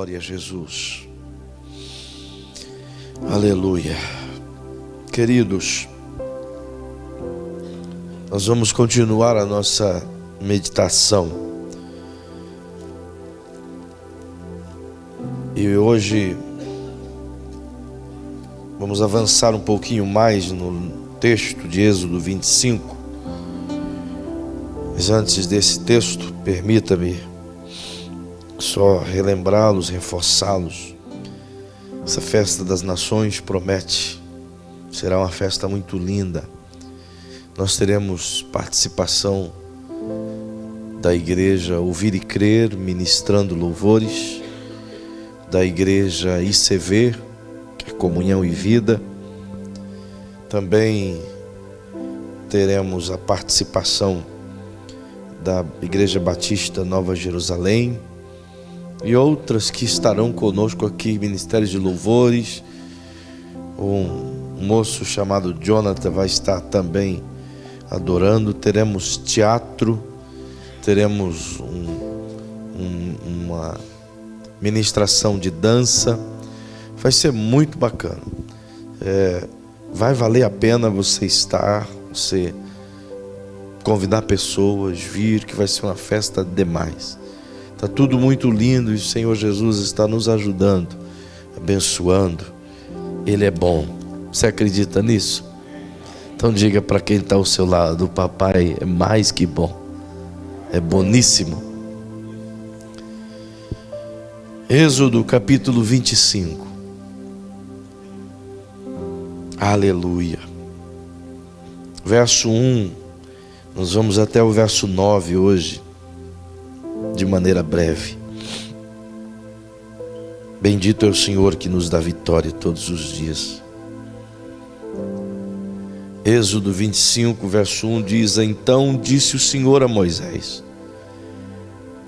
Glória a Jesus. Aleluia. Queridos, nós vamos continuar a nossa meditação. E hoje vamos avançar um pouquinho mais no texto de Êxodo 25. Mas antes desse texto, permita-me só relembrá-los, reforçá-los. Essa festa das nações promete, será uma festa muito linda. Nós teremos participação da igreja Ouvir e Crer, ministrando louvores, da igreja ICV, que é Comunhão e Vida. Também teremos a participação da Igreja Batista Nova Jerusalém e outras que estarão conosco aqui, ministérios de louvores. Um moço chamado Jonathan vai estar também adorando. Teremos teatro, teremos uma ministração de dança. Vai ser muito bacana. Vai valer a pena você estar, você convidar pessoas, vir, que vai ser uma festa demais. Está tudo muito lindo e o Senhor Jesus está nos ajudando, abençoando. Ele é bom. Você acredita nisso? Então diga para quem está ao seu lado: o papai é mais que bom, é boníssimo. Êxodo capítulo 25. Aleluia. Verso 1. Nós vamos até o verso 9 hoje, de maneira breve. Bendito é o Senhor que nos dá vitória todos os dias. Êxodo 25, verso 1 diz: Então disse o Senhor a Moisés: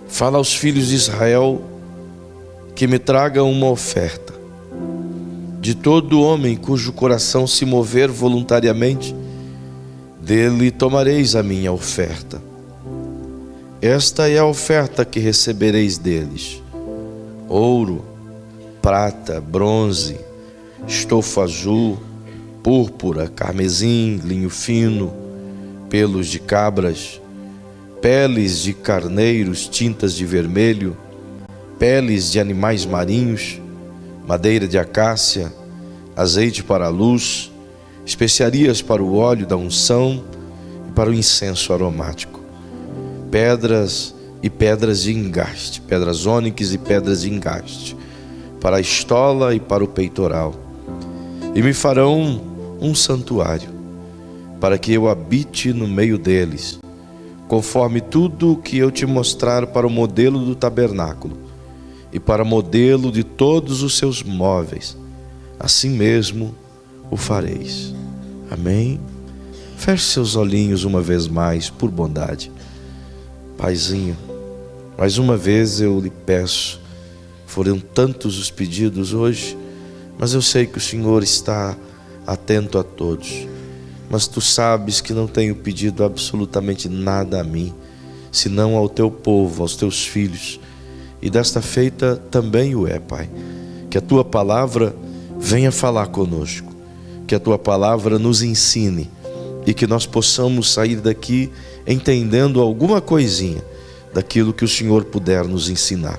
Fala aos filhos de Israel que me tragam uma oferta. De todo homem cujo coração se mover voluntariamente, dele tomareis a minha oferta. Esta é a oferta que recebereis deles: ouro, prata, bronze, estofo azul, púrpura, carmesim, linho fino, pelos de cabras, peles de carneiros, tintas de vermelho, peles de animais marinhos, madeira de acácia, azeite para a luz, especiarias para o óleo da unção e para o incenso aromático, pedras e pedras de engaste, pedras ônix e pedras de engaste, para a estola e para o peitoral. E me farão um santuário, para que eu habite no meio deles, conforme tudo o que eu te mostrar para o modelo do tabernáculo, e para modelo de todos os seus móveis, assim mesmo o fareis. Amém? Feche seus olhinhos uma vez mais, por bondade. Paizinho, mais uma vez eu lhe peço, foram tantos os pedidos hoje, mas eu sei que o Senhor está atento a todos. Mas tu sabes que não tenho pedido absolutamente nada a mim, senão ao teu povo, aos teus filhos. E desta feita também o é, Pai. Que a tua palavra venha falar conosco, que a tua palavra nos ensine e que nós possamos sair daqui entendendo alguma coisinha daquilo que o Senhor puder nos ensinar.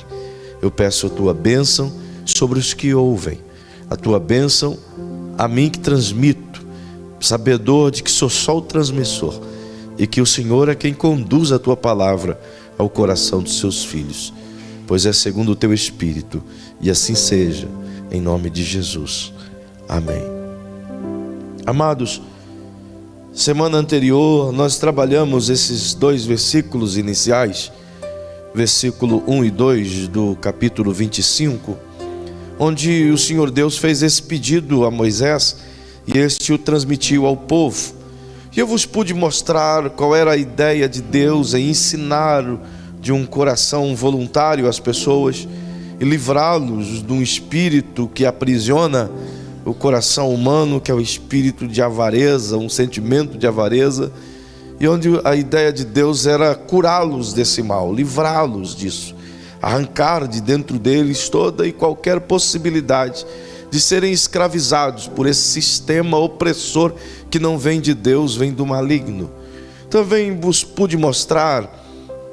Eu peço a tua bênção sobre os que ouvem, a tua bênção a mim que transmito, sabedor de que sou só o transmissor e que o Senhor é quem conduz a tua palavra ao coração dos seus filhos, pois é segundo o teu Espírito, e assim seja, em nome de Jesus. Amém. Amados, semana anterior nós trabalhamos esses dois versículos iniciais, versículo 1 e 2 do capítulo 25, onde o Senhor Deus fez esse pedido a Moisés e este o transmitiu ao povo. E eu vos pude mostrar qual era a ideia de Deus em ensinar de um coração voluntário às pessoas e livrá-los de um espírito que aprisiona o coração humano, que é o espírito de avareza, um sentimento de avareza, e onde a ideia de Deus era curá-los desse mal, livrá-los disso, arrancar de dentro deles toda e qualquer possibilidade de serem escravizados por esse sistema opressor que não vem de Deus, vem do maligno. Também vos pude mostrar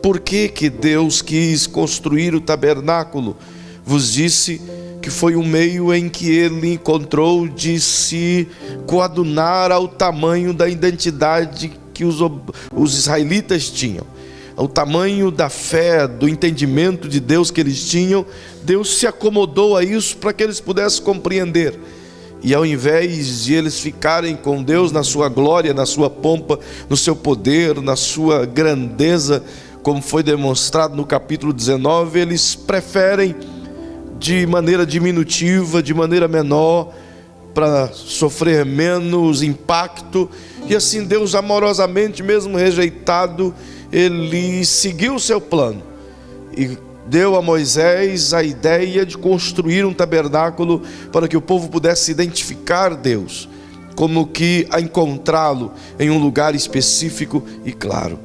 por que Deus quis construir o tabernáculo. Vos disse que foi um meio em que ele encontrou de se coadunar ao tamanho da identidade que os israelitas tinham, ao tamanho da fé, do entendimento de Deus que eles tinham. Deus se acomodou a isso para que eles pudessem compreender. E ao invés de eles ficarem com Deus na sua glória, na sua pompa, no seu poder, na sua grandeza, como foi demonstrado no capítulo 19, eles preferem de maneira diminutiva, de maneira menor, para sofrer menos impacto. E assim Deus amorosamente, mesmo rejeitado, ele seguiu o seu plano e deu a Moisés a ideia de construir um tabernáculo para que o povo pudesse identificar Deus, como que a encontrá-lo em um lugar específico e claro.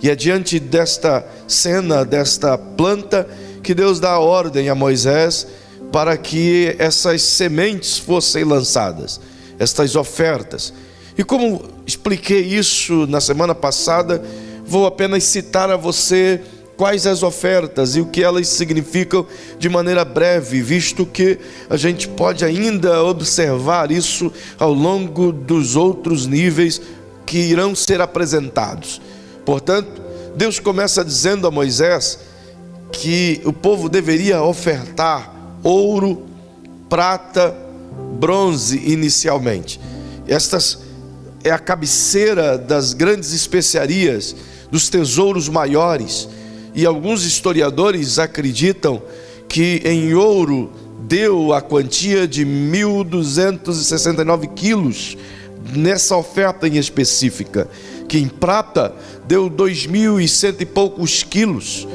E é diante desta cena, desta planta, que Deus dá a ordem a Moisés para que essas sementes fossem lançadas, estas ofertas. E como expliquei isso na semana passada, vou apenas citar a você quais as ofertas e o que elas significam de maneira breve, visto que a gente pode ainda observar isso ao longo dos outros níveis que irão ser apresentados. Portanto, Deus começa dizendo a Moisés que o povo deveria ofertar ouro, prata, bronze inicialmente. Estas é a cabeceira das grandes especiarias, dos tesouros maiores. E alguns historiadores acreditam que em ouro deu a quantia de 1.269 quilos nessa oferta em específica, que em prata deu 2.100 e poucos quilos,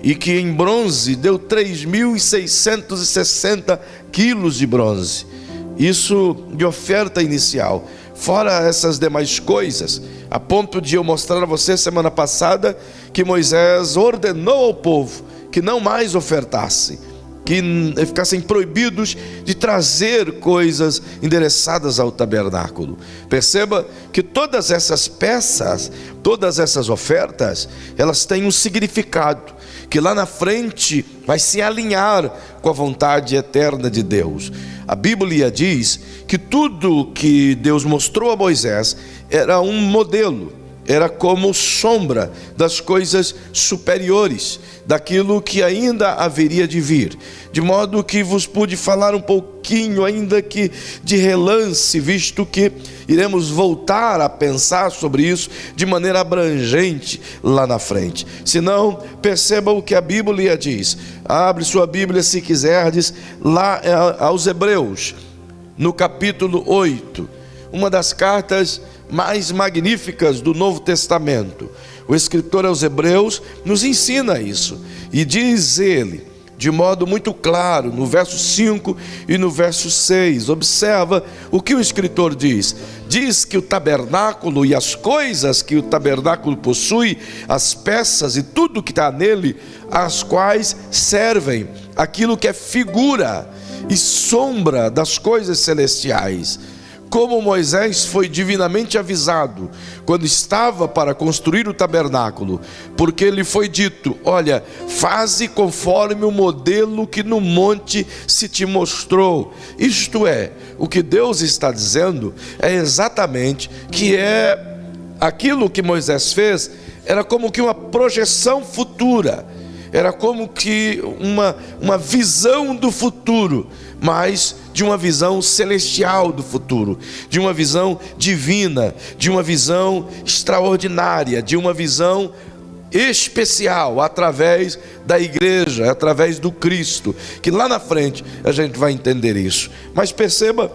e que em bronze deu 3.660 quilos de bronze. Isso de oferta inicial. Fora essas demais coisas, a ponto de eu mostrar a você semana passada que Moisés ordenou ao povo que não mais ofertasse, que ficassem proibidos de trazer coisas endereçadas ao tabernáculo. Perceba que todas essas peças, todas essas ofertas, elas têm um significado que lá na frente vai se alinhar com a vontade eterna de Deus. A Bíblia diz que tudo que Deus mostrou a Moisés era um modelo, era como sombra das coisas superiores, daquilo que ainda haveria de vir. De modo que vos pude falar um pouquinho, ainda que de relance, visto que iremos voltar a pensar sobre isso de maneira abrangente lá na frente. Se não, perceba o que a Bíblia diz. Abre sua Bíblia se quiserdes, lá aos Hebreus, no capítulo 8, uma das cartas mais magníficas do Novo Testamento. O escritor aos Hebreus nos ensina isso, e diz ele, de modo muito claro, no verso 5 e no verso 6, observa o que o escritor diz. Diz que o tabernáculo e as coisas que o tabernáculo possui, as peças e tudo que está nele, as quais servem aquilo que é figura e sombra das coisas celestiais. Como Moisés foi divinamente avisado quando estava para construir o tabernáculo, porque lhe foi dito: olha, faze conforme o modelo que no monte se te mostrou. Isto é, o que Deus está dizendo é exatamente que aquilo que Moisés fez era como que uma projeção futura, era como que uma visão do futuro, mas de uma visão celestial do futuro, de uma visão divina, de uma visão extraordinária, de uma visão especial, através da igreja, através do Cristo, que lá na frente a gente vai entender isso. Mas perceba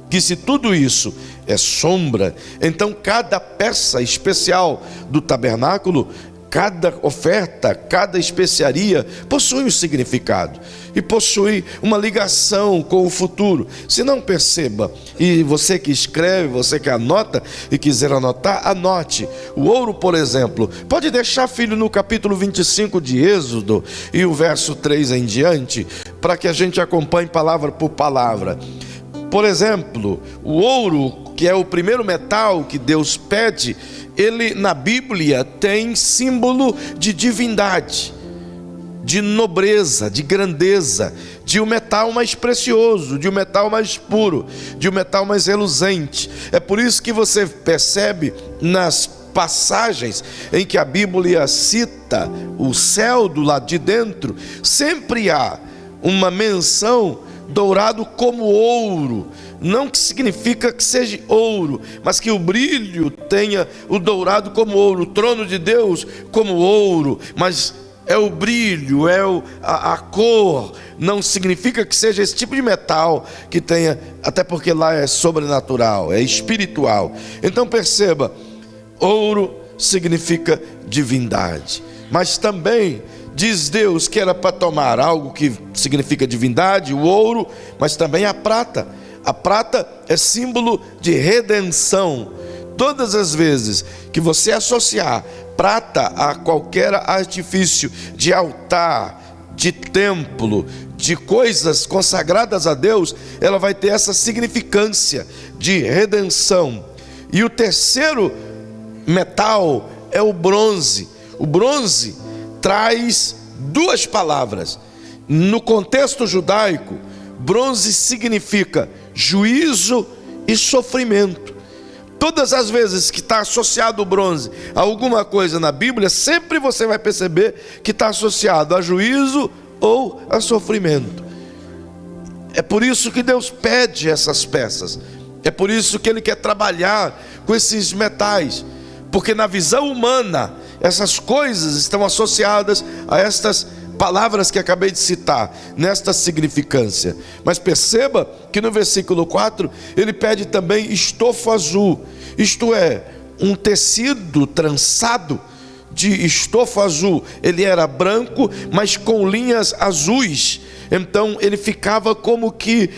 que se tudo isso é sombra, então cada peça especial do tabernáculo Cada oferta, cada especiaria possui um significado e possui uma ligação com o futuro. Se não, perceba, e você que escreve, você que anota e quiser anotar, anote. O ouro, por exemplo, pode deixar, filho, no capítulo 25 de Êxodo e o verso 3 em diante, para que a gente acompanhe palavra por palavra. Por exemplo, o ouro, que é o primeiro metal que Deus pede, ele na Bíblia tem símbolo de divindade, de nobreza, de grandeza, de um metal mais precioso, de um metal mais puro, de um metal mais reluzente. É por isso que você percebe nas passagens em que a Bíblia cita o céu do lado de dentro, sempre há uma menção dourado como ouro. Não que significa que seja ouro, mas que o brilho tenha o dourado como ouro, o trono de Deus como ouro, mas é o brilho, é a cor. Não significa que seja esse tipo de metal que tenha, até porque lá é sobrenatural, é espiritual. Então perceba, ouro significa divindade, mas também diz Deus que era para tomar algo que significa divindade, o ouro, mas também a prata. A prata é símbolo de redenção. Todas as vezes que você associar prata a qualquer artifício de altar, de templo, de coisas consagradas a Deus, ela vai ter essa significância de redenção. E o terceiro metal é o bronze. O bronze traz duas palavras. No contexto judaico, bronze significa juízo e sofrimento. Todas as vezes que está associado o bronze a alguma coisa na Bíblia, sempre você vai perceber que está associado a juízo ou a sofrimento. É por isso que Deus pede essas peças. É por isso que Ele quer trabalhar com esses metais. Porque na visão humana, essas coisas estão associadas a estas palavras que acabei de citar, nesta significância. Mas perceba que no versículo 4, ele pede também estofo azul. Isto é, um tecido trançado de estofo azul. Ele era branco, mas com linhas azuis. Então ele ficava como que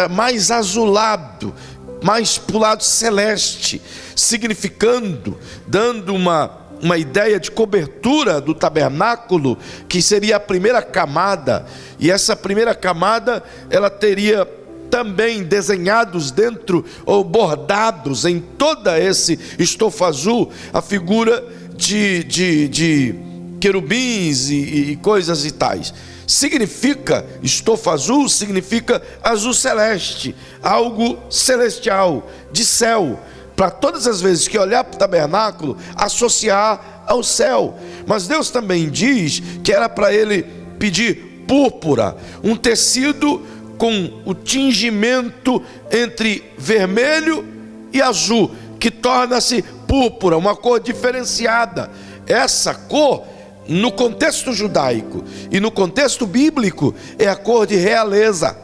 mais azulado, mais para o lado celeste, significando, dando uma ideia de cobertura do tabernáculo, que seria a primeira camada. E essa primeira camada, ela teria também desenhados dentro, ou bordados em toda esse estofo azul, a figura de querubins e coisas e tais. Significa, estofo azul significa azul celeste, algo celestial, de céu, para todas as vezes que olhar para o tabernáculo, associar ao céu. Mas Deus também diz que era para ele pedir púrpura, um tecido com o tingimento entre vermelho e azul, que torna-se púrpura, uma cor diferenciada. Essa cor, no contexto judaico e no contexto bíblico, é a cor de realeza.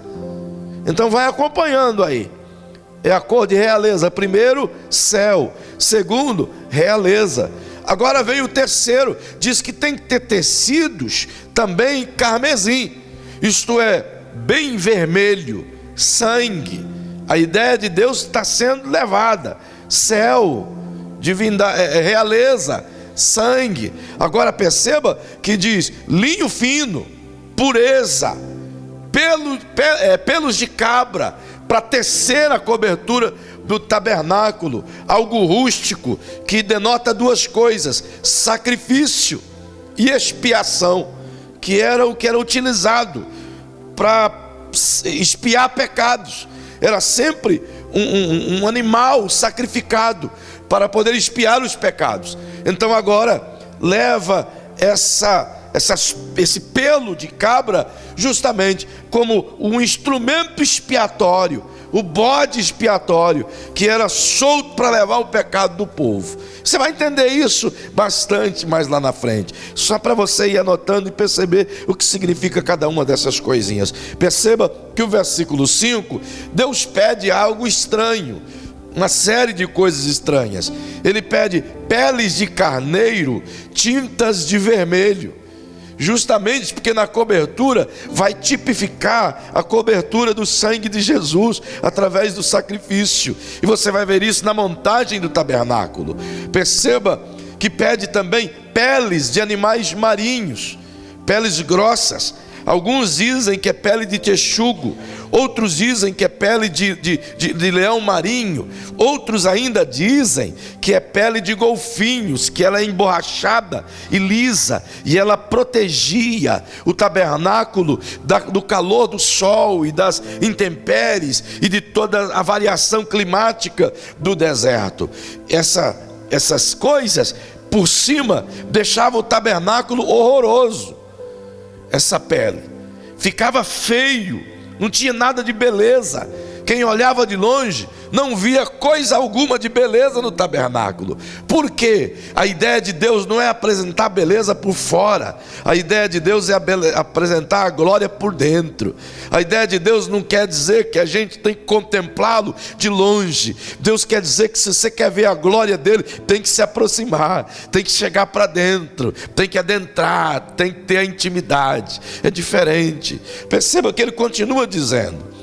Então vai acompanhando aí. É a cor de realeza. Primeiro, céu. Segundo, realeza. Agora vem o terceiro. Diz que tem que ter tecidos também carmesim. Isto é, bem vermelho. Sangue. A ideia de Deus está sendo levada. Céu, divindade, realeza, sangue. Agora perceba que diz linho fino, pureza, pelos de cabra, para tecer a cobertura do tabernáculo, algo rústico, que denota duas coisas: sacrifício e expiação, que era o que era utilizado para expiar pecados. Era sempre um animal sacrificado para poder expiar os pecados. Então agora leva esse pelo de cabra justamente como um instrumento expiatório, o bode expiatório, que era solto para levar o pecado do povo. Você vai entender isso bastante mais lá na frente, só para você ir anotando e perceber o que significa cada uma dessas coisinhas. Perceba que o versículo 5, Deus pede algo estranho, uma série de coisas estranhas. Ele pede peles de carneiro tintas de vermelho, justamente porque na cobertura vai tipificar a cobertura do sangue de Jesus através do sacrifício. E você vai ver isso na montagem do tabernáculo. Perceba que pede também peles de animais marinhos, peles grossas. Alguns dizem que é pele de texugo, outros dizem que é pele de leão marinho, outros ainda dizem que é pele de golfinhos, que ela é emborrachada e lisa, e ela protegia o tabernáculo do calor do sol e das intempéries e de toda a variação climática do deserto. Essas coisas por cima deixavam o tabernáculo horroroso. Essa pele ficava feio, não tinha nada de beleza. Quem olhava de longe não via coisa alguma de beleza no tabernáculo. Por quê? A ideia de Deus não é apresentar beleza por fora. A ideia de Deus é apresentar a glória por dentro. A ideia de Deus não quer dizer que a gente tem que contemplá-lo de longe. Deus quer dizer que se você quer ver a glória dele, tem que se aproximar, tem que chegar para dentro, tem que adentrar, tem que ter a intimidade. É diferente. Perceba que ele continua dizendo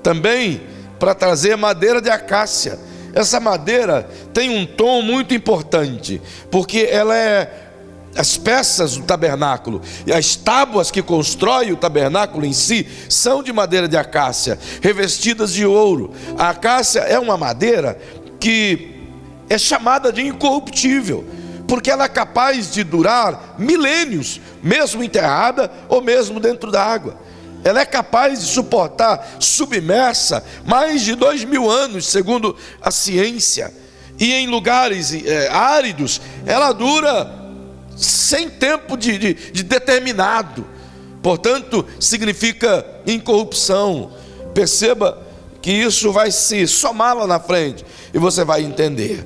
também para trazer madeira de acácia. Essa madeira tem um tom muito importante, porque ela é as peças do tabernáculo, e as tábuas que constroem o tabernáculo em si são de madeira de acácia, revestidas de ouro. A acácia é uma madeira que é chamada de incorruptível, porque ela é capaz de durar milênios, mesmo enterrada ou mesmo dentro da água. Ela é capaz de suportar submersa mais de 2000 anos, segundo a ciência. E em lugares áridos, ela dura sem tempo de determinado. Portanto, significa incorrupção. Perceba que isso vai se somar lá na frente e você vai entender.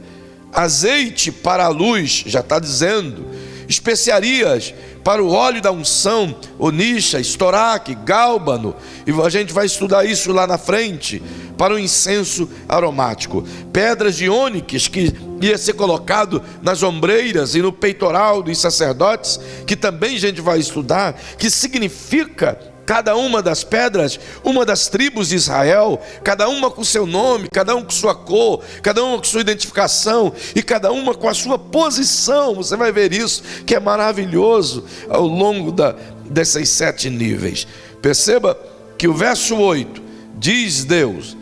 Azeite para a luz, já está dizendo. Especiarias para o óleo da unção, onixa, estoraque, gálbano, e a gente vai estudar isso lá na frente, para o incenso aromático. Pedras de ônix que ia ser colocado nas ombreiras e no peitoral dos sacerdotes, que também a gente vai estudar, que significa cada uma das pedras, uma das tribos de Israel, cada uma com seu nome, cada uma com sua cor, cada uma com sua identificação e cada uma com a sua posição. Você vai ver isso, que é maravilhoso ao longo desses 7 níveis. Perceba que o verso 8 diz Deus: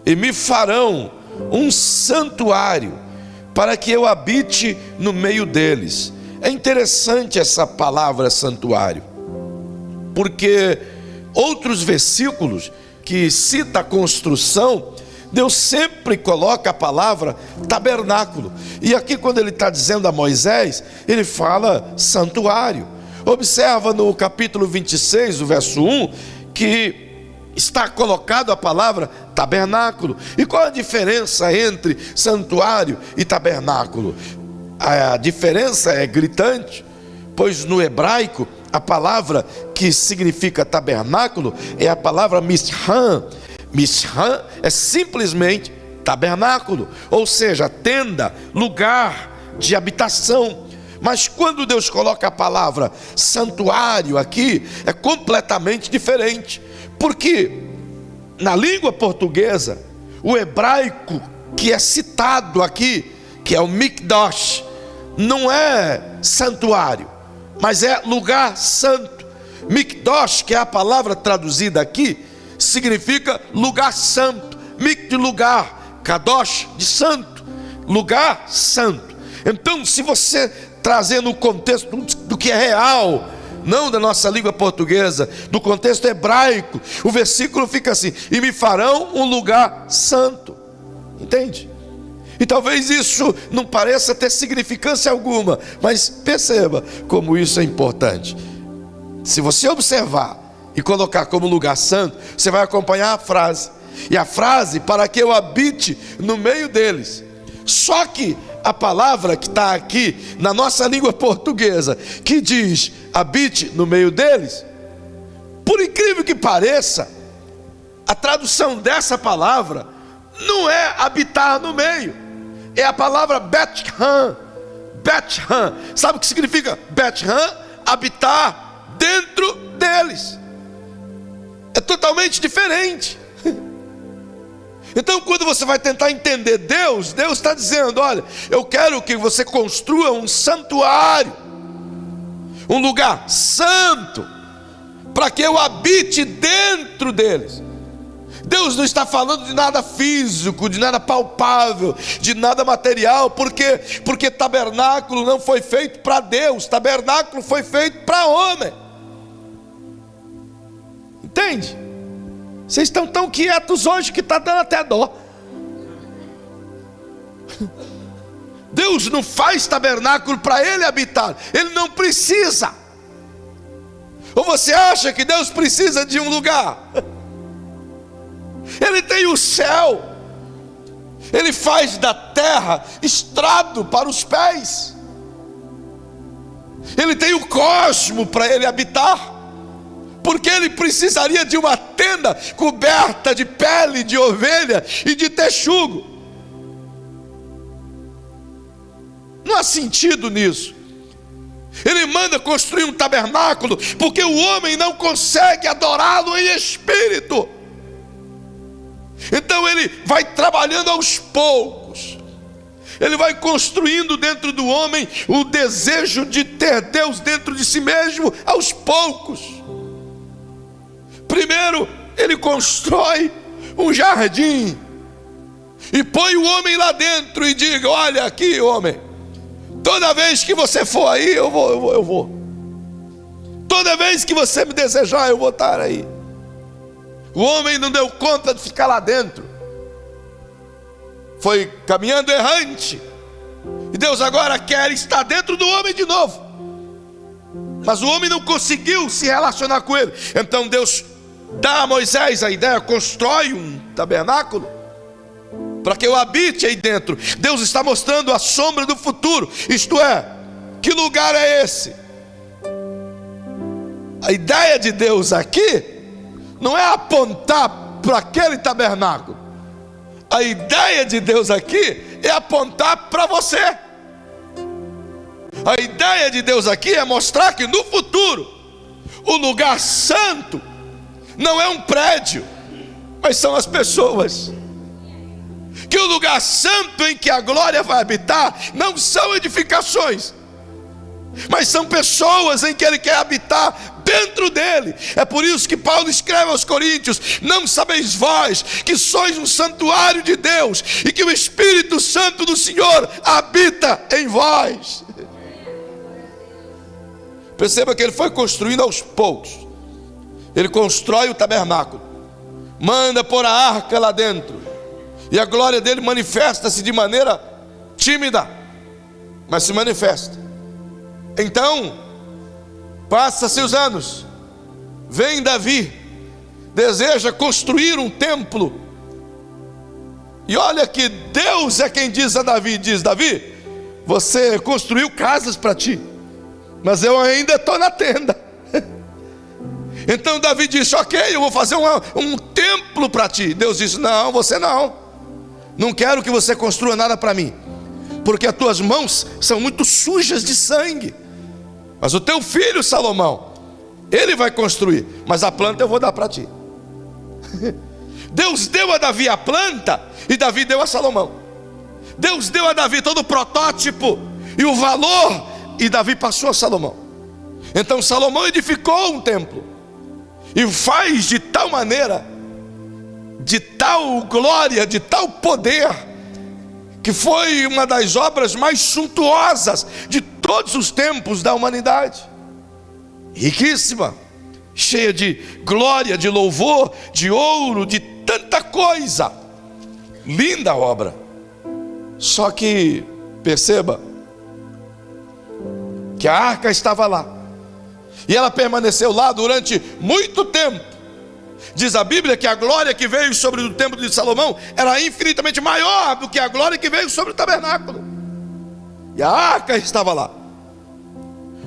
e me farão um santuário para que eu habite no meio deles. É interessante essa palavra santuário, porque outros versículos que cita a construção, Deus sempre coloca a palavra tabernáculo. E aqui quando ele está dizendo a Moisés, ele fala santuário. Observa no capítulo 26, o verso 1, que está colocado a palavra tabernáculo. E qual a diferença entre santuário e tabernáculo? A diferença é gritante, pois no hebraico a palavra que significa tabernáculo é a palavra mishran. Mishran é simplesmente tabernáculo, ou seja, tenda, lugar de habitação. Mas quando Deus coloca a palavra santuário aqui, é completamente diferente, porque na língua portuguesa, o hebraico que é citado aqui, que é o mikdash, não é santuário, mas é lugar santo. Mikdash, que é a palavra traduzida aqui, significa lugar santo. Mik de lugar, kadosh de santo, lugar santo. Então, se você trazer no contexto do que é real, não da nossa língua portuguesa, do contexto hebraico, o versículo fica assim: e me farão um lugar santo. Entende? E talvez isso não pareça ter significância alguma, mas perceba como isso é importante. Se você observar e colocar como lugar santo, você vai acompanhar a frase. E a frase, para que eu habite no meio deles. Só que a palavra que está aqui na nossa língua portuguesa, que diz habite no meio deles, por incrível que pareça, a tradução dessa palavra não é habitar no meio, é a palavra Bet-Han. Bet-Han. Sabe o que significa Bet-Han? Habitar dentro deles. É totalmente diferente. Então, quando você vai tentar entender Deus, Deus está dizendo: olha, eu quero que você construa um santuário, um lugar santo, para que eu habite dentro deles. Deus não está falando de nada físico, de nada palpável, de nada material, porque tabernáculo não foi feito para Deus, tabernáculo foi feito para homem. Entende? Vocês estão tão quietos hoje que está dando até dó. Deus não faz tabernáculo para Ele habitar, Ele não precisa. Ou você acha que Deus precisa de um lugar? Ele tem o céu, Ele faz da terra estrado para os pés, Ele tem o cosmo para Ele habitar. Porque Ele precisaria de uma tenda coberta de pele de ovelha e de texugo? Não há sentido nisso. Ele manda construir um tabernáculo porque o homem não consegue adorá-lo em espírito. Então Ele vai trabalhando aos poucos. Ele vai construindo dentro do homem o desejo de ter Deus dentro de si mesmo aos poucos. Primeiro, Ele constrói um jardim e põe o homem lá dentro e diga: olha aqui, homem, toda vez que você for aí, eu vou. Toda vez que você me desejar, eu vou estar aí. O homem não deu conta de ficar lá dentro, foi caminhando errante, e Deus agora quer estar dentro do homem de novo, mas o homem não conseguiu se relacionar com Ele. Então Deus dá a Moisés a ideia: constrói um tabernáculo para que eu habite aí dentro. Deus está mostrando a sombra do futuro, isto é, que lugar é esse? A ideia de Deus aqui não é apontar para aquele tabernáculo. A ideia de Deus aqui é apontar para você. A ideia de Deus aqui é mostrar que no futuro o lugar santo não é um prédio, mas são as pessoas. Que o lugar santo em que a glória vai habitar não são edificações, mas são pessoas em que Ele quer habitar dentro dele. É por isso que Paulo escreve aos Coríntios: não sabeis vós que sois um santuário de Deus e que o Espírito Santo do Senhor habita em vós. Perceba que ele foi construindo aos poucos. Ele constrói o tabernáculo, manda pôr a arca lá dentro, e a glória dele manifesta-se de maneira tímida, mas se manifesta. Então, passa-se os anos, vem Davi, deseja construir um templo, e olha que Deus é quem diz a Davi: diz, Davi, você construiu casas para ti, mas eu ainda estou na tenda. Então Davi disse: ok, eu vou fazer um templo para ti. Deus disse: não, você não quero que você construa nada para mim, porque as tuas mãos são muito sujas de sangue. Mas o teu filho Salomão, ele vai construir, mas a planta eu vou dar para ti. Deus deu a Davi a planta e Davi deu a Salomão. Deus deu a Davi todo o protótipo e o valor, e Davi passou a Salomão. Então Salomão edificou um templo e faz de tal maneira, de tal glória, de tal poder, que foi uma das obras mais suntuosas de todos os tempos da humanidade. Riquíssima, cheia de glória, de louvor, de ouro, de tanta coisa. Linda a obra. Só que, perceba, que a arca estava lá, e ela permaneceu lá durante muito tempo. Diz a Bíblia que a glória que veio sobre o templo de Salomão era infinitamente maior do que a glória que veio sobre o tabernáculo. E a arca estava lá.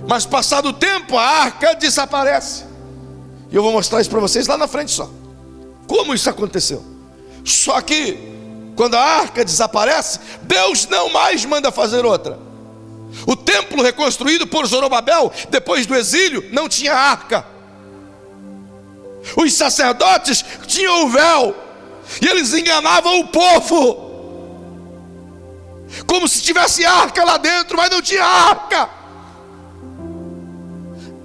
Mas passado o tempo, a arca desaparece. E eu vou mostrar isso para vocês lá na frente só. Como isso aconteceu? Só que quando a arca desaparece, Deus não mais manda fazer outra. O templo reconstruído por Zorobabel, depois do exílio, não tinha arca. Os sacerdotes tinham o véu, e eles enganavam o povo, como se tivesse arca lá dentro, mas não tinha arca.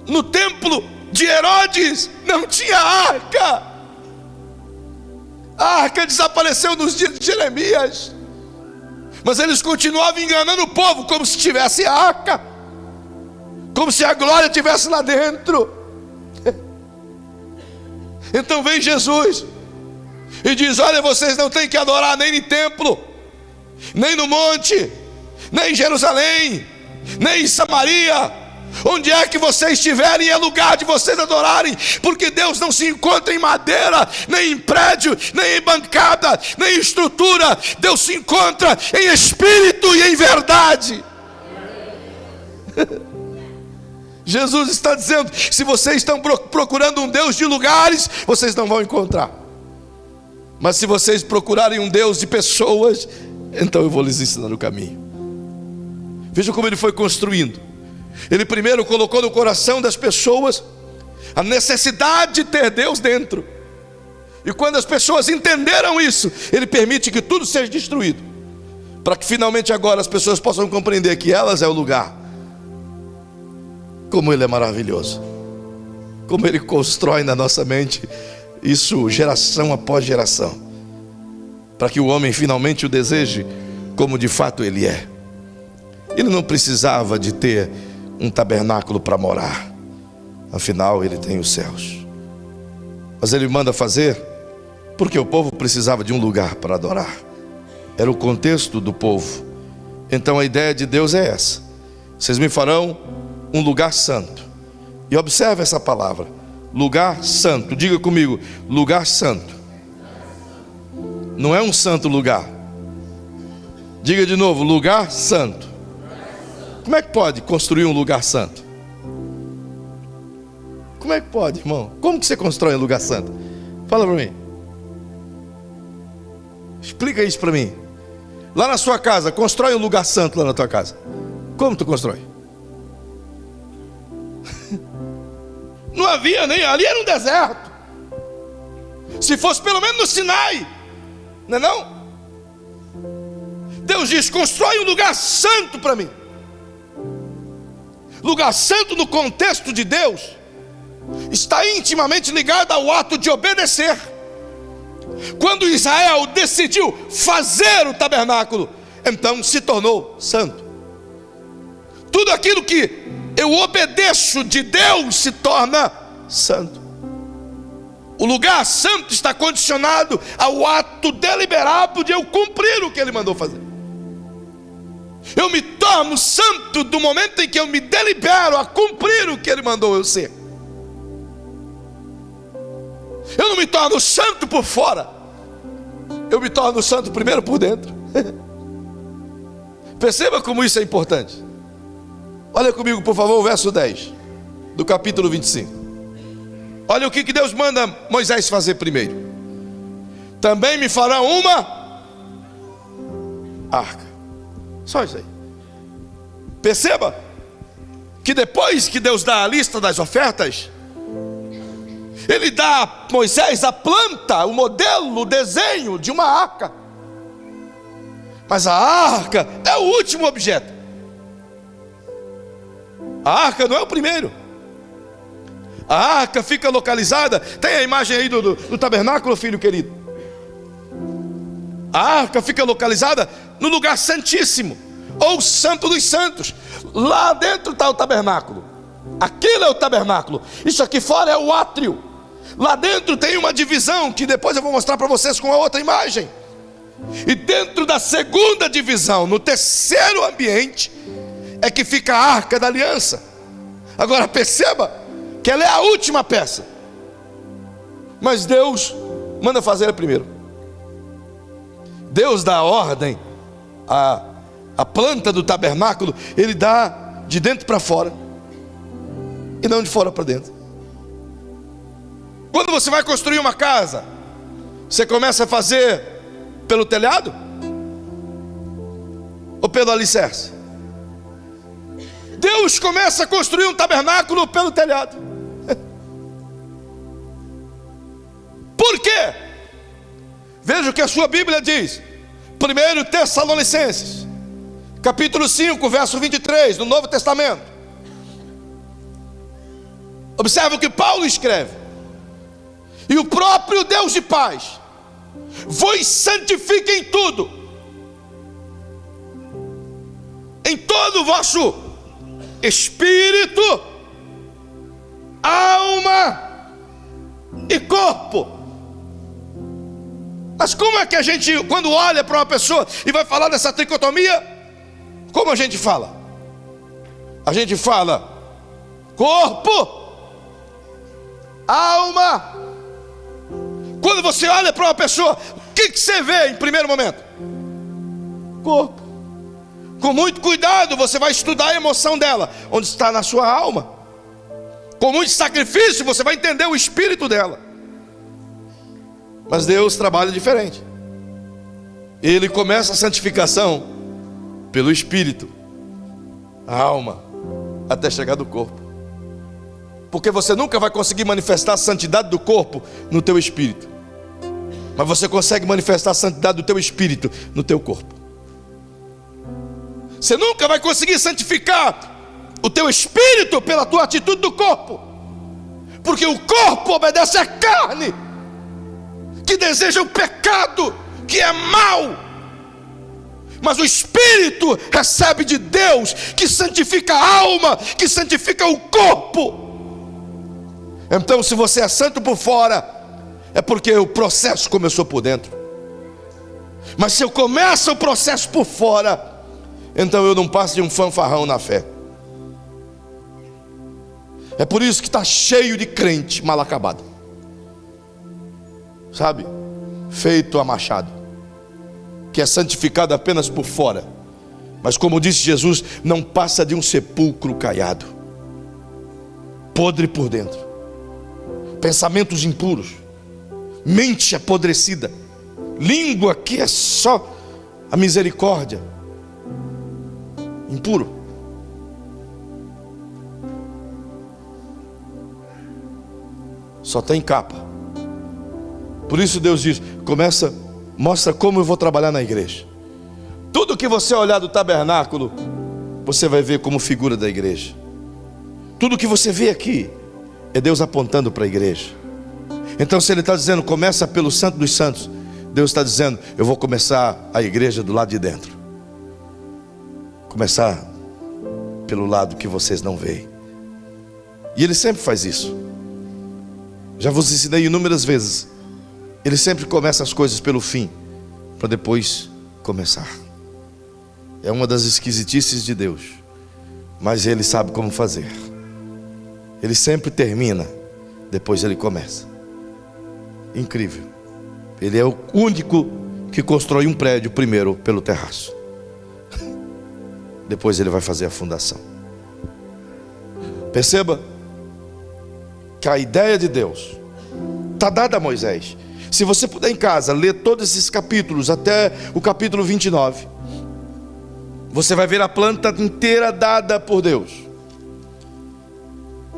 No templo de Herodes, não tinha arca. A arca desapareceu nos dias de Jeremias, mas eles continuavam enganando o povo como se tivesse arca, como se a glória estivesse lá dentro. Então vem Jesus e diz: olha, vocês não têm que adorar nem no templo, nem no monte, nem em Jerusalém, nem em Samaria. Onde é que vocês estiverem é lugar de vocês adorarem, porque Deus não se encontra em madeira, nem em prédio, nem em bancada, nem em estrutura. Deus se encontra em espírito e em verdade. Jesus está dizendo: se vocês estão procurando um Deus de lugares, vocês não vão encontrar. Mas se vocês procurarem um Deus de pessoas, então eu vou lhes ensinar o caminho. Veja como ele foi construindo. Ele primeiro colocou no coração das pessoas a necessidade de ter Deus dentro. E quando as pessoas entenderam isso, ele permite que tudo seja destruído, para que finalmente agora as pessoas possam compreender que elas é o lugar. Como ele é maravilhoso, como ele constrói na nossa mente isso geração após geração, para que o homem finalmente o deseje como de fato ele é. Ele não precisava de ter um tabernáculo para morar, afinal ele tem os céus. Mas ele manda fazer porque o povo precisava de um lugar para adorar. Era o contexto do povo. Então a ideia de Deus é essa: vocês me farão um lugar santo. E observe essa palavra, lugar santo. Diga comigo, lugar santo. Não é um santo lugar. Diga de novo, lugar santo. Como é que pode construir um lugar santo? Como é que pode, irmão? Como que você constrói um lugar santo? Fala para mim. Explica isso para mim. Lá na sua casa, constrói um lugar santo lá na tua casa. Como tu constrói? Não havia nem, ali era um deserto. Se fosse pelo menos no Sinai, não é não? Deus diz: constrói um lugar santo para mim. Lugar santo no contexto de Deus está intimamente ligado ao ato de obedecer. Quando Israel decidiu fazer o tabernáculo, então se tornou santo. Tudo aquilo que eu obedeço de Deus se torna santo. O lugar santo está condicionado ao ato deliberado de eu cumprir o que Ele mandou fazer. Eu me torno santo do momento em que eu me delibero a cumprir o que Ele mandou eu ser. Eu não me torno santo por fora, eu me torno santo primeiro por dentro. Perceba como isso é importante. Olha comigo, por favor, o verso 10 do capítulo 25. Olha o que Deus manda Moisés fazer primeiro. Também me fará uma arca. Só isso aí. Perceba que depois que Deus dá a lista das ofertas, Ele dá a Moisés a planta, o modelo, o desenho de uma arca. Mas a arca é o último objeto. A arca não é o primeiro. A arca fica localizada. Tem a imagem aí do tabernáculo, filho querido. A arca fica localizada no lugar santíssimo, ou santo dos santos. Lá dentro está o tabernáculo. Aquilo é o tabernáculo. Isso aqui fora é o átrio. Lá dentro tem uma divisão que depois eu vou mostrar para vocês com a outra imagem. E dentro da segunda divisão, no terceiro ambiente, é que fica a arca da aliança. Agora perceba que ela é a última peça, mas Deus manda fazer ela primeiro. Deus dá a ordem, a planta do tabernáculo, Ele dá de dentro para fora, e não de fora para dentro. Quando você vai construir uma casa, você começa a fazer pelo telhado ou pelo alicerce? Deus começa a construir um tabernáculo pelo telhado. Por quê? Veja o que a sua Bíblia diz. 1 Tessalonicenses, capítulo 5, verso 23, do Novo Testamento. Observe o que Paulo escreve. E o próprio Deus de paz vos santifica em tudo, em todo o vosso espírito, alma e corpo. Mas como é que a gente, quando olha para uma pessoa e vai falar dessa tricotomia, como a gente fala? A gente fala corpo, alma. Quando você olha para uma pessoa, o que você vê em primeiro momento? Corpo. Com muito cuidado você vai estudar a emoção dela, onde está na sua alma. Com muito sacrifício você vai entender o espírito dela. Mas Deus trabalha diferente. Ele começa a santificação pelo espírito, a alma, até chegar do corpo. Porque você nunca vai conseguir manifestar a santidade do corpo no teu espírito, mas você consegue manifestar a santidade do teu espírito no teu corpo. Você nunca vai conseguir santificar o teu espírito pela tua atitude do corpo, porque o corpo obedece à carne, que deseja o pecado, que é mau. Mas o espírito recebe de Deus, que santifica a alma, que santifica o corpo. Então, se você é santo por fora, é porque o processo começou por dentro. Mas se eu começo o processo por fora, então eu não passo de um fanfarrão na fé. É por isso que está cheio de crente mal acabado, sabe, feito a machado, que é santificado apenas por fora, mas como disse Jesus, não passa de um sepulcro caiado, podre por dentro, pensamentos impuros, mente apodrecida, língua que é só a misericórdia, impuro. Só tem capa. Por isso Deus diz, mostra como eu vou trabalhar na igreja. Tudo que você olhar do tabernáculo, você vai ver como figura da igreja. Tudo que você vê aqui é Deus apontando para a igreja. Então, se Ele está dizendo, começa pelo Santo dos Santos, Deus está dizendo, eu vou começar a igreja do lado de dentro. Começar pelo lado que vocês não veem. E Ele sempre faz isso. Já vos ensinei inúmeras vezes. Ele sempre começa as coisas pelo fim, para depois começar. É uma das esquisitices de Deus, mas Ele sabe como fazer. Ele sempre termina, depois Ele começa. Incrível. Ele é o único que constrói um prédio primeiro pelo terraço. Depois Ele vai fazer a fundação. Perceba que a ideia de Deus está dada a Moisés. Se você puder em casa ler todos esses capítulos até o capítulo 29, você vai ver a planta inteira dada por Deus.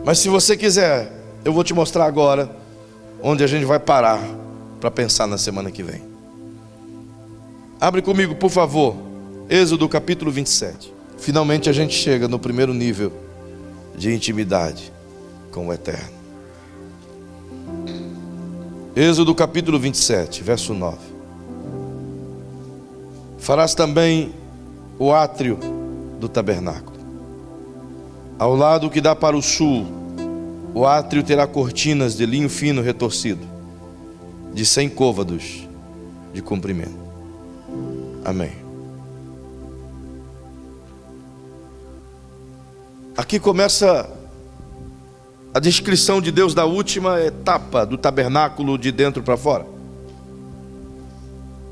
Mas se você quiser, eu vou te mostrar agora onde a gente vai parar para pensar na semana que vem. Abre comigo, por favor, Êxodo capítulo 27. Finalmente a gente chega no primeiro nível de intimidade com o Eterno. Êxodo capítulo 27, verso 9. Farás também o átrio do tabernáculo. Ao lado que dá para o sul, o átrio terá cortinas de linho fino retorcido, de 100 côvados de comprimento. Amém. Aqui começa a descrição de Deus da última etapa do tabernáculo de dentro para fora.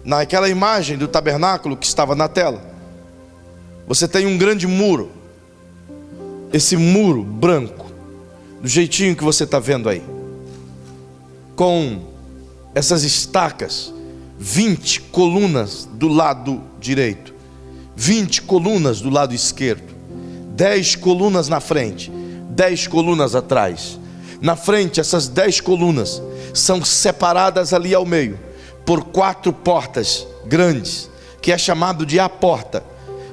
Naquela imagem do tabernáculo que estava na tela, você tem um grande muro. Esse muro branco, do jeitinho que você está vendo aí, com essas estacas, 20 colunas do lado direito, 20 colunas do lado esquerdo, 10 colunas na frente, 10 colunas atrás. Na frente, essas 10 colunas são separadas ali ao meio por 4 portas grandes, que é chamado de a porta.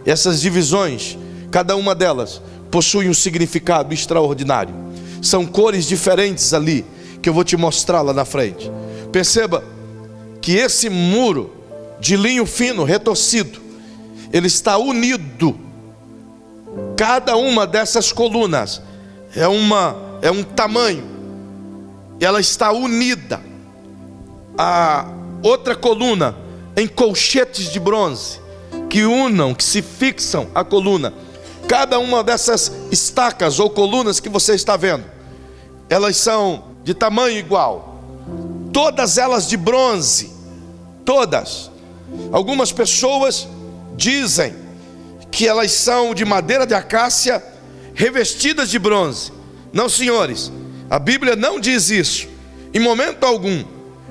Essas divisões, cada uma delas possui um significado extraordinário. São cores diferentes ali, que eu vou te mostrar lá na frente. Perceba que esse muro de linho fino, retorcido, ele está unido. Cada uma dessas colunas é um tamanho, ela está unida a outra coluna em colchetes de bronze que se fixam à coluna. Cada uma dessas estacas ou colunas que você está vendo, elas são de tamanho igual, todas elas de bronze, todas. Algumas pessoas dizem que elas são de madeira de acácia revestidas de bronze. Não, senhores, a Bíblia não diz isso em momento algum.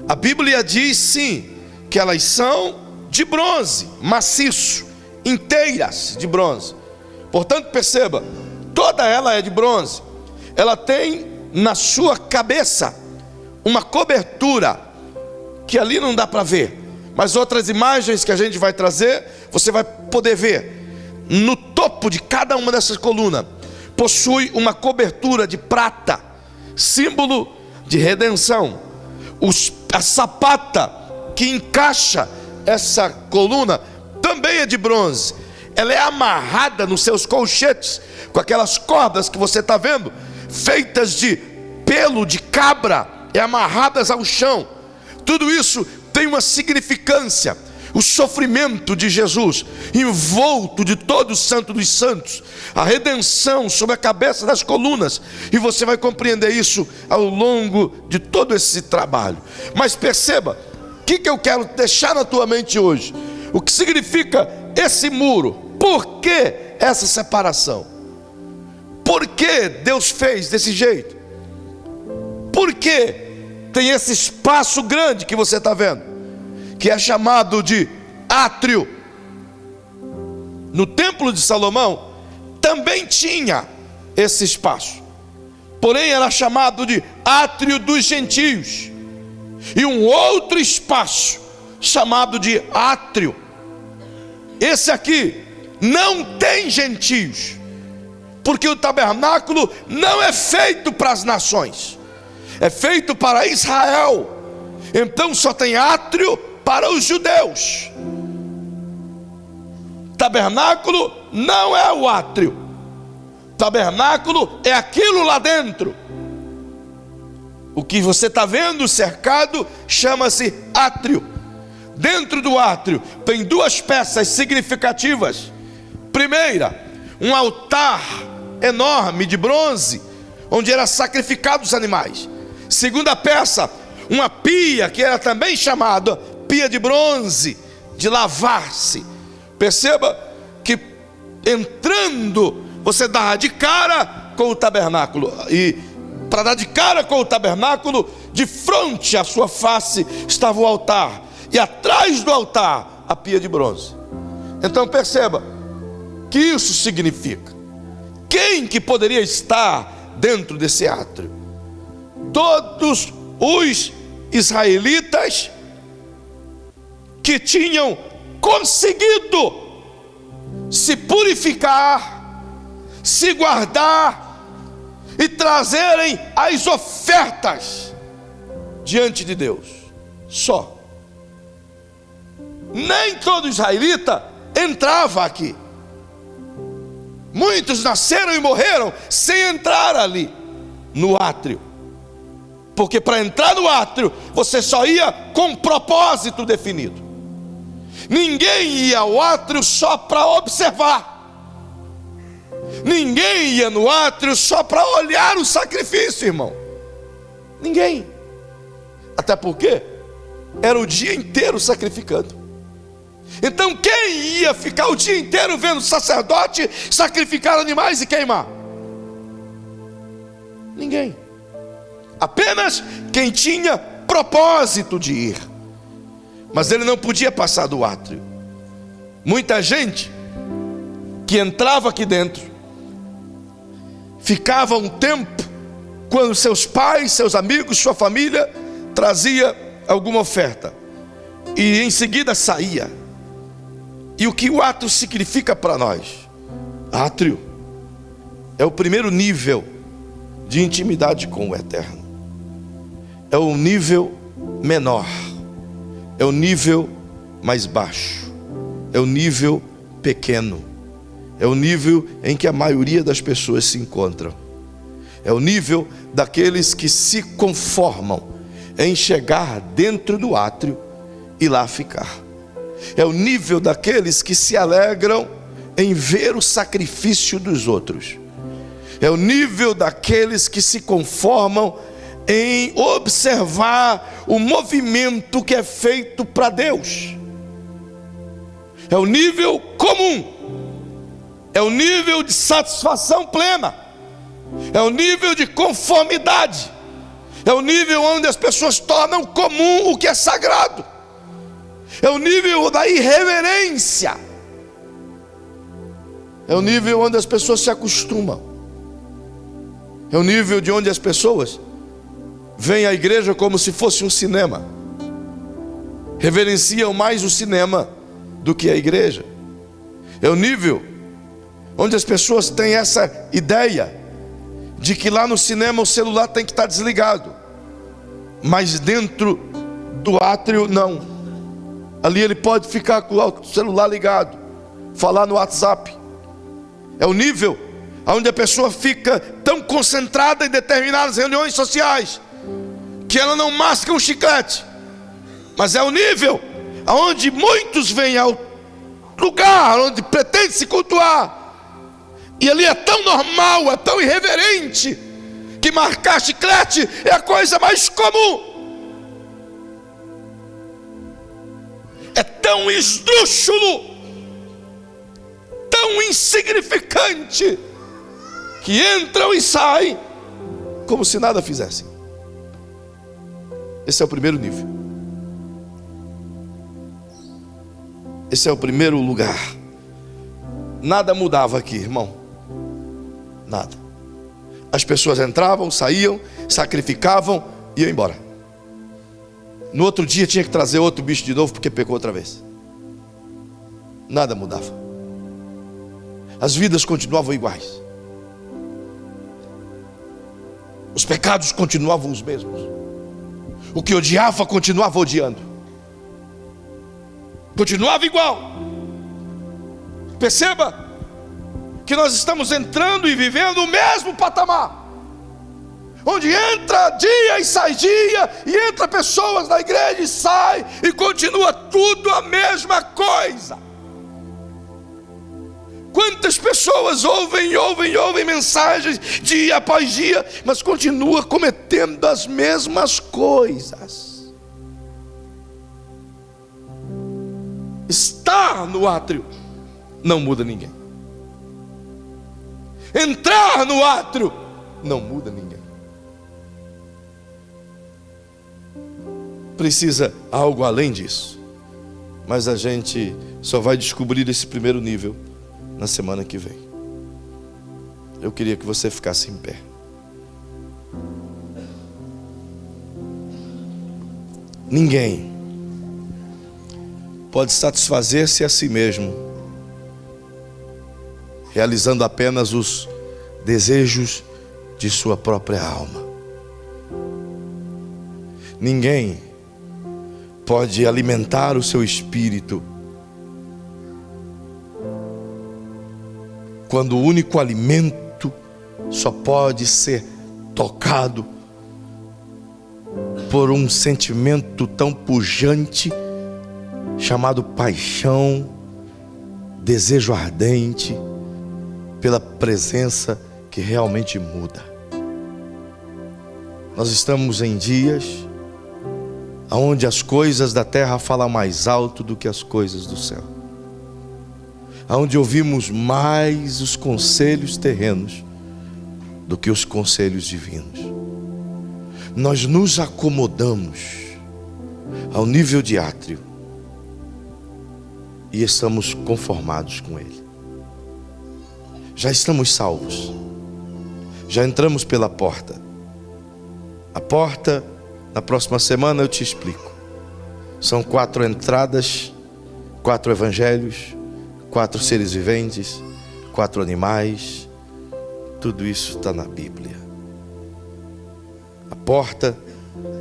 A Bíblia diz sim que elas são de bronze, maciço, inteiras de bronze. Portanto, perceba, toda ela é de bronze. Ela tem na sua cabeça uma cobertura que ali não dá para ver, mas outras imagens que a gente vai trazer, você vai poder ver. No topo de cada uma dessas colunas possui uma cobertura de prata, símbolo de redenção. A sapata que encaixa essa coluna também é de bronze. Ela é amarrada nos seus colchetes com aquelas cordas que você está vendo, feitas de pelo de cabra, amarradas ao chão. Tudo isso tem uma significância. O sofrimento de Jesus, envolto de todo o santo dos santos, a redenção sobre a cabeça das colunas, e você vai compreender isso ao longo de todo esse trabalho. Mas perceba, o que eu quero deixar na tua mente hoje? O que significa esse muro? Por que essa separação? Por que Deus fez desse jeito? Por que tem esse espaço grande que você está vendo, que é chamado de átrio? No templo de Salomão também tinha esse espaço, porém era chamado de átrio dos gentios, e um outro espaço chamado de átrio, esse aqui não tem gentios, porque o tabernáculo não é feito para as nações, é feito para Israel. Então só tem átrio para os judeus. Tabernáculo não é o átrio. Tabernáculo é aquilo lá dentro. O que você está vendo cercado chama-se átrio. Dentro do átrio tem 2 peças significativas. Primeira, um altar enorme de bronze, onde eram sacrificados os animais. Segunda peça, uma pia, que era também chamada pia de bronze, de lavar-se. Perceba que entrando, você dá de cara com o tabernáculo, e para dar de cara com o tabernáculo, de frente à sua face estava o altar, e atrás do altar a pia de bronze. Então perceba que isso significa: quem que poderia estar dentro desse átrio? Todos os israelitas que tinham conseguido se purificar, se guardar e trazerem as ofertas diante de Deus. Só. Nem todo israelita entrava aqui. Muitos nasceram e morreram sem entrar ali no átrio, porque para entrar no átrio você só ia com propósito definido. Ninguém ia ao átrio só para observar. Ninguém ia no átrio só para olhar o sacrifício, irmão. Ninguém. Até porque era o dia inteiro sacrificando. Então quem ia ficar o dia inteiro vendo o sacerdote sacrificar animais e queimar? Ninguém. Apenas quem tinha propósito de ir. Mas ele não podia passar do átrio. Muita gente que entrava aqui dentro ficava um tempo, quando seus pais, seus amigos, sua família trazia alguma oferta, e em seguida saía. E o que o átrio significa para nós? Átrio é o primeiro nível de intimidade com o Eterno. É o nível menor, é o nível mais baixo, é o nível pequeno, é o nível em que a maioria das pessoas se encontram. É o nível daqueles que se conformam em chegar dentro do átrio e lá ficar. É o nível daqueles que se alegram em ver o sacrifício dos outros. É o nível daqueles que se conformam em observar o movimento que é feito para Deus. É o nível comum, é o nível de satisfação plena, é o nível de conformidade, é o nível onde as pessoas tornam comum o que é sagrado, é o nível da irreverência, é o nível onde as pessoas se acostumam, é o nível de onde as pessoas veem a igreja como se fosse um cinema, reverenciam mais o cinema do que a igreja. É o nível onde as pessoas têm essa ideia de que lá no cinema o celular tem que estar desligado, mas dentro do átrio não. Ali ele pode ficar com o celular ligado, falar no WhatsApp. É o nível onde a pessoa fica tão concentrada em determinadas reuniões sociais que ela não masca um chiclete. Mas é o nível onde muitos vêm ao lugar onde pretende se cultuar, e ali é tão normal, é tão irreverente, que marcar chiclete é a coisa mais comum. É tão esdrúxulo, tão insignificante, que entram e saem como se nada fizessem. Esse é o primeiro nível. Esse é o primeiro lugar. Nada mudava aqui, irmão. Nada. As pessoas entravam, saíam, sacrificavam e iam embora. No outro dia tinha que trazer outro bicho de novo, porque pecou outra vez. Nada mudava. As vidas continuavam iguais. Os pecados continuavam os mesmos. O que odiava continuava odiando. Continuava igual. Perceba que nós estamos entrando e vivendo o mesmo patamar, onde entra dia e sai dia, e entra pessoas na igreja e sai, e continua tudo a mesma coisa. Quantas pessoas ouvem mensagens dia após dia, mas continua cometendo as mesmas coisas. Estar no átrio não muda ninguém. Entrar no átrio não muda ninguém. Precisa algo além disso. Mas a gente só vai descobrir esse primeiro nível na semana que vem. Eu queria que você ficasse em pé. Ninguém pode satisfazer-se a si mesmo realizando apenas os desejos de sua própria alma. Ninguém pode alimentar o seu espírito quando o único alimento só pode ser tocado por um sentimento tão pujante chamado paixão, desejo ardente pela presença que realmente muda. Nós estamos em dias onde as coisas da terra falam mais alto do que as coisas do céu, onde ouvimos mais os conselhos terrenos do que os conselhos divinos. Nós nos acomodamos ao nível de átrio e estamos conformados com ele. Já estamos salvos, Já entramos pela porta. A porta, na próxima semana eu te explico. São 4 entradas, 4 evangelhos, 4 seres viventes, 4 animais. Tudo isso está na Bíblia. A porta